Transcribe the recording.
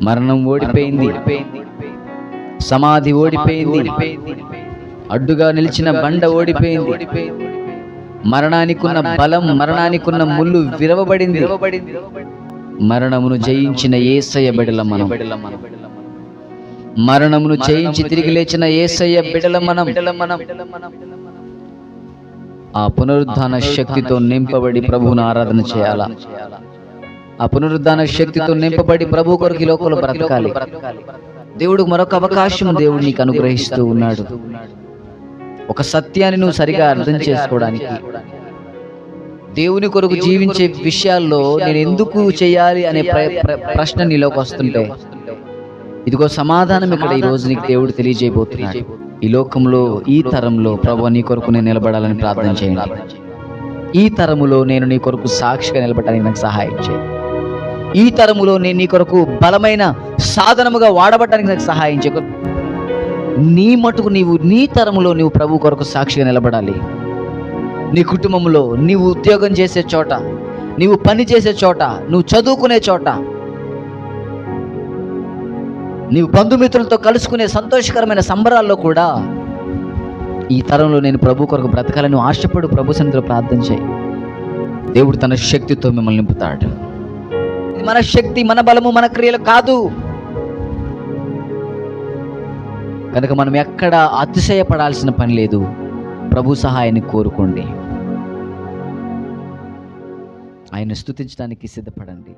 మరణం ఓడిపోయింది, సమాధి ఓడిపోయింది, అడ్డుగా నిలిచిన బండ ఓడిపోయింది, మరణానికున్న బలం, మరణానికున్న ముళ్ళు విరవబడింది. మరణమును జయించిన యేసయ్య బిడ్డల మనం, మరణమును జయించి తిరిగి లేచిన యేసయ్య బిడ్డల మనం. ఆ పునరుద్ధాన శక్తితో నింపబడి ప్రభువును ఆరాధన చేయాలా? ఆ పునరుద్ధాన శక్తితో నింపబడి ప్రభు కొరకు ఈ లోకంలో బ్రతకాలి. దేవుడు మరొక అవకాశం దేవుడు నీకు అనుగ్రహిస్తూ ఉన్నాడు. ఒక సత్యాన్ని నువ్వు సరిగా అర్థం చేసుకోవడానికి, దేవుని కొరకు జీవించే విషయాల్లో నేను ఎందుకు చేయాలి అనే ప్రశ్న నీలోకి వస్తుంటే, ఇదిగో సమాధానం ఇక్కడ ఈ రోజు నీకు దేవుడు తెలియజేయబోతున్నాడు. ఈ లోకంలో, ఈ తరంలో ప్రభువా నీ కొరకు నేను నిలబడాలని ప్రార్థన చేయండి. ఈ తరములో నేను నీ కొరకు సాక్షిగా నిలబడడానికి నాకు సహాయం చేయి. ఈ తరములో నేను నీ కొరకు బలమైన సాధనముగా వాడబడడానికి నాకు సహాయం చేయ. నీ మటుకు నీ తరములో నీవు ప్రభు కొరకు సాక్షిగా నిలబడాలి. నీ కుటుంబంలో, నీవు ఉద్యోగం చేసే చోట, నీవు పని చేసే చోట, నువ్వు చదువుకునే చోట, నీవు బంధుమిత్రులతో కలుసుకునే సంతోషకరమైన సంబరాల్లో కూడా ఈ తరంలో నేను ప్రభు కొరకు బ్రతకాలని ఆశపడు. ప్రభు సన్నిధిలో ప్రార్థన చేయి. దేవుడు తన శక్తితో మిమ్మల్ని నింపుతాడు. మన శక్తి, మన బలము, మన క్రియలు కాదు. కనుక మనం ఎక్కడ అతిశయపడాల్సిన పని లేదు. ప్రభు సహాయాన్ని కోరుకోండి. ఆయన స్తుతించడానికి సిద్ధపడండి.